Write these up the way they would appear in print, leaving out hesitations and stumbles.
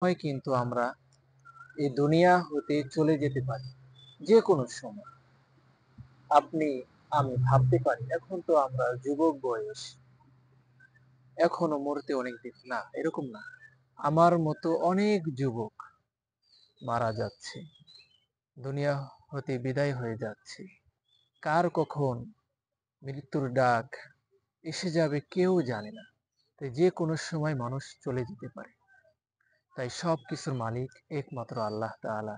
হয় কিন্তু আমরা এই দুনিয়া হতে চলে যেতে পারি যে কোনো সময়। আপনি আমি ভাবতে পারি এখন তো আমরা যুবক বয়স, এখনো মরতে অনেক দিন, না এরকম না। আমার মতো অনেক যুবক মারা যাচ্ছে, দুনিয়া হতে বিদায় হয়ে যাচ্ছে। কার কখন মৃত্যুর ডাক এসে যাবে কেউ জানে না। তাই যে কোনো সময় মানুষ চলে যেতে পারে। তাই সব কিছুর মালিক একমাত্র আল্লাহ তাআলা।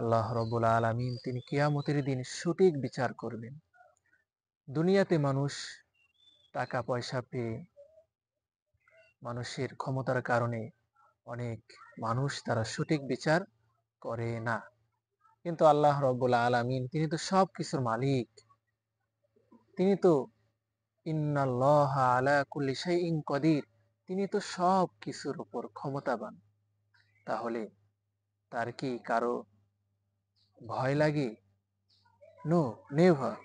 আল্লাহ রব্বুল আলামিন তিনি কিয়ামতের দিন সঠিক বিচার করবেন। দুনিয়াতে মানুষ টাকা পয়সা পেয়ে, মানুষের ক্ষমতার কারণে অনেক মানুষ তারা সঠিক বিচার করে না। কিন্তু আল্লাহ রব্বুল আলামিন তিনি তো সব কিছুর মালিক। তিনি তো ইন্নাল্লাহা আলা কুল্লি শাইইন কদির। তিনি তো সব কিছুর উপর ক্ষমতাবান। তাহলে তার কি কারো ভয় লাগে? No, never.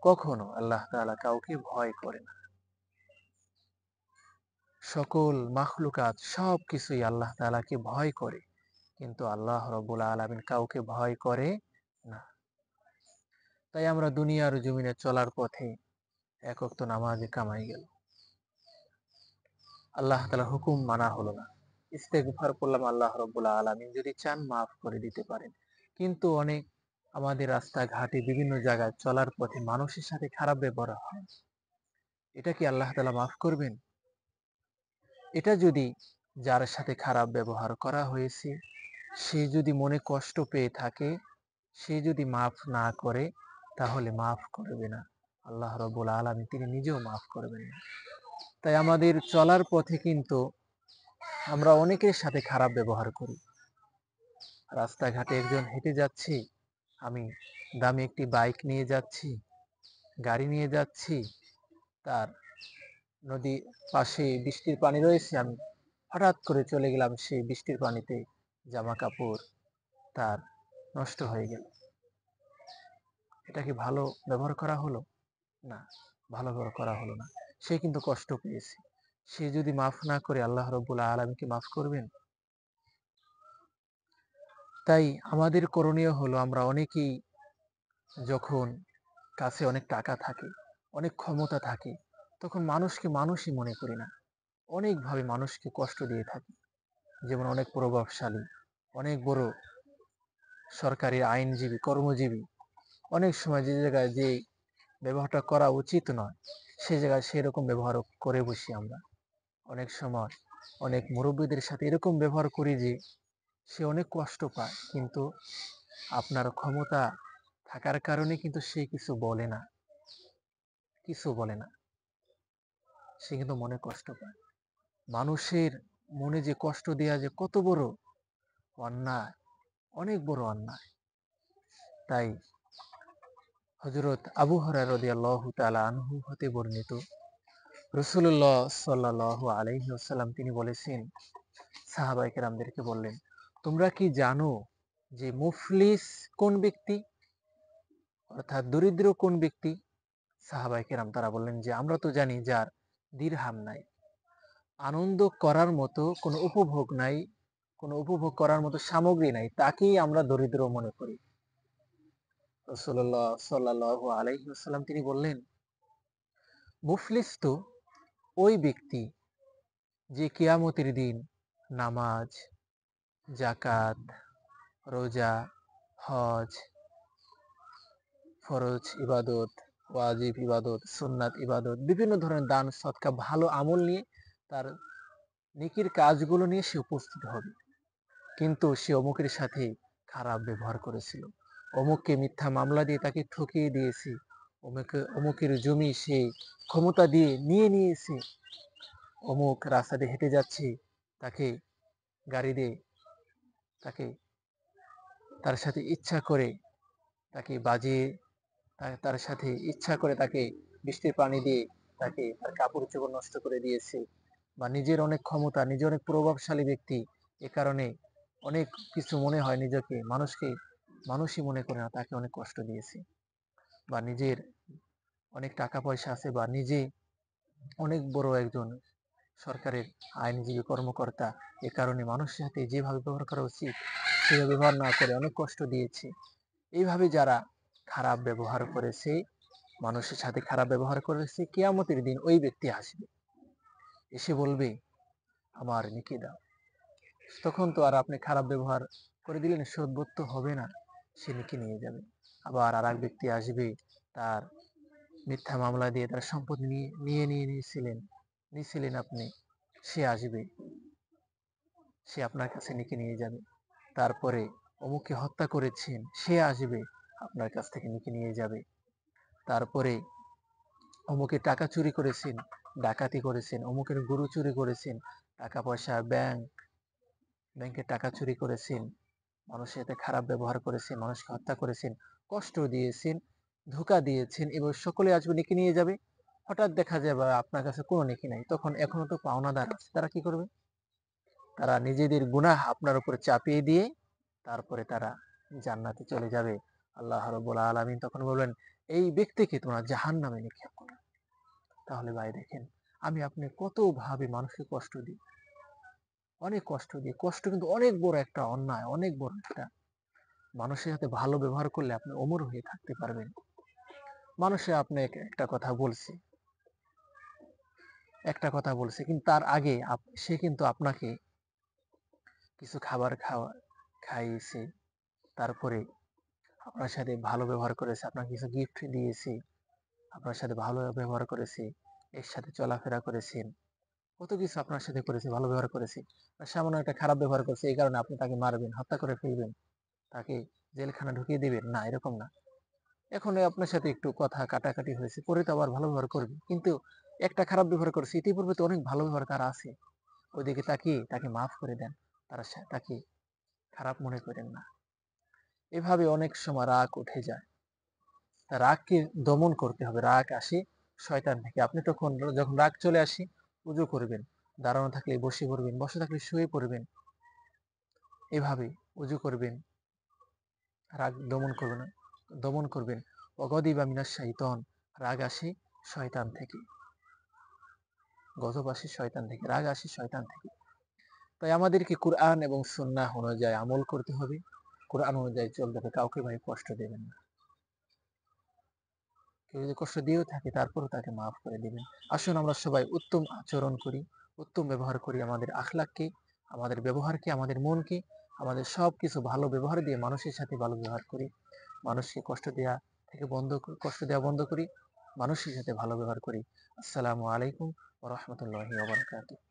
কখনো আল্লাহ তাআলা কাউকে ভয় করে না। সকল মাখলুকাত সবকিছুই আল্লাহ তাআলাকে ভয় করে। কিন্তু আল্লাহ রাব্বুল আলামিন কাউকে ভয় করে না। তাই আমরা দুনিয়ার জমিনে চলার পথে এক ওয়াক্ত নামাজ কামাই গেল। আল্লাহ তাআলার হুকুম মানা হলো না। ইস্তেগফার করলাম, আল্লাহ রাব্বুল আলামিন যদি চান মাফ করে দিতে পারেন। কিন্তু অনেক আমাদের রাস্তাঘাটে বিভিন্ন জায়গায় চলার পথে মানুষের সাথে খারাপ ব্যবহার হয়। এটা কি আল্লাহ তাআলা মাফ করবেন? এটা যদি যার সাথে খারাপ ব্যবহার করা হয়েছে সে যদি মনে কষ্ট পেয়ে থাকে, সে যদি মাফ না করে তাহলে মাফ করবে না আল্লাহ রাব্বুল আলামিন, তিনি নিজেও মাফ করবেন না। তাই আমাদের চলার পথে কিন্তু আমরা অনেকের সাথে খারাপ ব্যবহার করি। রাস্তাঘাটে একজন হেঁটে যাচ্ছে, আমি দামি একটি বাইক নিয়ে যাচ্ছি, গাড়ি নিয়ে যাচ্ছি, তার নদী পাশে বৃষ্টির পানি রয়েছে, আমি হঠাৎ করে চলে গেলাম সেই বৃষ্টির পানিতে, জামা কাপড় তার নষ্ট হয়ে গেল। এটা কি ভালো ব্যবহার করা হলো? না, ভালো ব্যবহার করা হলো না। সে কিন্তু কষ্ট পেয়েছে। সে যদি মাফ না করে আল্লাহ রাব্বুল আলামিন কি মাফ করবেন? তাই আমাদের করণীয় হলো আমরা অনেকেই যখন কাছে অনেক টাকা থাকে, অনেক ক্ষমতা থাকে, তখন মানুষকে মানুষই মনে করি না। অনেকভাবে মানুষকে কষ্ট দিয়ে থাকি। যেমন অনেক প্রভাবশালী, অনেক বড় সরকারি আইনজীবী, কর্মজীবী, অনেক সময় যে জায়গায় যে ব্যবহারটা করা উচিত নয়, সে জায়গায় সেরকম ব্যবহার করে বসি আমরা। অনেক সময় অনেক মুরব্বীদের সাথে এরকম ব্যবহার করি যে সে অনেক কষ্ট পায়, কিন্তু আপনার ক্ষমতা থাকার কারণে কিন্তু সে কিছু বলে না, কিছু বলে না। সে কিন্তু মনে কষ্ট পায়। মানুষের মনে যে কষ্ট দেয়া যে কত বড় অন্যায়, অনেক বড় অন্যায়। তাই হযরত আবু হুরায়রা রাদিয়াল্লাহু তাআলা আনহু হতে বর্ণিত, রাসূলুল্লাহ সাল্লাল্লাহু আলাইহি ওয়াসাল্লাম তিনি বলেছেন, সাহাবায়ে কেরামদেরকে বললেন, তোমরা কি জানো যে মুফলিস কোন ব্যক্তি? অর্থাৎ দরিদ্র কোন ব্যক্তি? সাহাবায়ে কেরাম তারা বললেন যে আমরা তো জানি যার দিরহাম নাই, আনন্দ করার মতো কোনো উপভোগ নাই, কোনো উপভোগ করার মতো সামগ্রী নাই, তাকেই আমরা দরিদ্র মনে করি। রাসূলুল্লাহ সাল্লাল্লাহু আলাইহি ওয়াসাল্লাম তিনি বললেন, মুফলিস তো ওই ব্যক্তি যে কিয়ামতের দিন নামাজ, যাকাত, রোজা, হজ, ফরজ ইবাদত, ওয়াজিব ইবাদত, সুন্নাত ইবাদত, বিভিন্ন ধরনের দান সদকা ভালো আমল নিয়ে, তার নেকির কাজগুলো নিয়ে সে উপস্থিত হবে। কিন্তু সে অমুকের সাথে খারাপ ব্যবহার করেছিল, অমুককে মিথ্যা মামলা দিয়ে তাকে ঠকিয়ে দিয়েছে, অমুকের জমি সে ক্ষমতা দিয়ে নিয়ে নিয়েছে, অমুক রাস্তা দিয়ে হেঁটে যাচ্ছে, তাকে গাড়ি দিয়ে তাকে তার সাথে ইচ্ছা করে তাকে বাজিয়ে, তার সাথে ইচ্ছা করে তাকে বৃষ্টির পানি দিয়ে তাকে তার কাপড় চোপড় নষ্ট করে দিয়েছে, বা নিজের অনেক ক্ষমতা, নিজে অনেক প্রভাবশালী ব্যক্তি, এ কারণে অনেক কিছু মনে হয় নিজেকে, মানুষকে মানুষই মনে করে না, তাকে অনেক কষ্ট দিয়েছে, বা নিজের অনেক টাকা পয়সা আছে, বা নিজে অনেক বড় একজন সরকারের আইনজীবী কর্মকর্তা। এ কারণে মানুষের সাথে যেভাবে ব্যবহার করা উচিত সেভাবে ব্যবহার না করে অনেক কষ্ট দিয়েছে। এইভাবে যারা খারাপ ব্যবহার করেছে, মানুষের সাথে খারাপ ব্যবহার করেছে, কিয়ামতের দিন ওই ব্যক্তি আসবে, এসে বলবে আমার নেকি দাও। তখন তো আর আপনি খারাপ ব্যবহার করে দিলেন শোধবোধ তো হবে না, সে নেকি নিয়ে যাবে। আবার আর এক ব্যক্তি আসবে, তার মিথ্যা মামলা দিয়ে তার সম্পদ নিয়েছিলেন আপনি, সে আসবে, সে আপনার কাছে নেকি নিয়ে যাবে। তারপরে অমুককে হত্যা করেছেন, সে আসবে, আপনার কাছ থেকে নেকি নিয়ে যাবে। তারপরে অমুকের টাকা চুরি করেছেন, ডাকাতি করেছেন, অমুকের গরু চুরি করেছেন, টাকা পয়সা ব্যাংকের টাকা চুরি করেছেন, মানুষের সাথে খারাপ ব্যবহার করেছেন, মানুষকে হত্যা করেছেন, কষ্ট দিয়েছেন, ধোঁকা দিয়েছেন, এবার সকলে আসবে নেকি নিয়ে যাবে। হঠাৎ দেখা যাবে আপনার কাছে কোনো নেকি নাই, তখন এখনো তো পাওনাদার আছে, তারা কি করবে? তারা নিজেদের গুনাহ আপনার উপর চাপিয়ে দিয়ে তারপরে তারা জান্নাতে চলে যাবে। আল্লাহ রাব্বুল আলামিন তখন বলবেন, এই ব্যক্তিকে তোমরা জাহান্নামে নিক্ষেপ করো। তাহলে ভাই দেখেন, আমি আপনি কত ভাবে মানুষকে কষ্ট দিই, অনেক কষ্ট দিই। কষ্ট কিন্তু অনেক বড় একটা অন্যায়, অনেক বড় একটা। মানুষের সাথে ভালো ব্যবহার করলে আপনি অমর হয়ে থাকতে পারবেন। মানুষে আপনাকে একটা কথা বলছে কিন্তু তার আগে সে কিন্তু আপনাকে কিছু খাবার খাইয়েছে, তারপরে আপনার সাথে ভালো ব্যবহার করেছে, আপনাকে কিছু গিফট দিয়েছে, আপনার সাথে ভালো ব্যবহার করেছে, এর সাথে চলাফেরা করেছেন, কত কিছু আপনার সাথে করেছে, ভালো ব্যবহার করেছে। আর সামান্য একটা খারাপ ব্যবহার করছে, এই কারণে আপনি তাকে মারবেন, হত্যা করে ফেলবেন, তাকে জেলখানা ঢুকিয়ে দিবেন না, এরকম না। এখন আপনার সাথে একটু কথা কাটাকাটি হয়েছে, পরে তো আবার ভালো ব্যবহার করবে, কিন্তু একটা খারাপ ব্যবহার করেছে, ইতিপূর্বে তো অনেক ভালো ব্যবহার তার আছে, ওইদিকে তাকিয়ে তাকে মাফ করে দেন, তাকে খারাপ মনে করেন না। এভাবে অনেক সময় রাগ উঠে যায়, রাগকে দমন করতে হবে। রাগ আসে শয়তান থেকে। আপনি তখন যখন রাগ চলে আসে, উজু করবেন, দাঁড়ানো থাকলে বসে পড়বেন, বসে থাকলে শুয়ে পড়বেন, এভাবে উজু করবেন, রাগ দমন করবেন। অগদিবা মিনাশ শাইতান, রাগ আসে শয়তান থেকে, গজব আসে শয়তান থেকে, রাগ আসে শয়তান থেকে। তাই আমাদেরকে কুরআন এবং সুন্নাহ অনুযায়ী আমল করতে হবে, কুরআন অনুযায়ী চলতে হবে, কাউকে ভাই কষ্ট দেবেন না। কেউ যদি কষ্ট দিয়েও থাকে তারপরও তাকে মাফ করে দিবেন। আসুন আমরা সবাই উত্তম আচরণ করি, উত্তম ব্যবহার করি, আমাদের আখলাককে, আমাদের ব্যবহারকে, আমাদের মনকে, আমাদের সবকিছু ভালো ব্যবহার দিয়ে মানুষের সাথে ভালো ব্যবহার করি। মানুষকে কষ্ট দেওয়া বন্ধ করি, মানুষের সাথে ভালো ব্যবহার করি। আসসালামু আলাইকুম ওয়া রাহমাতুল্লাহি ওয়া বারাকাতুহু।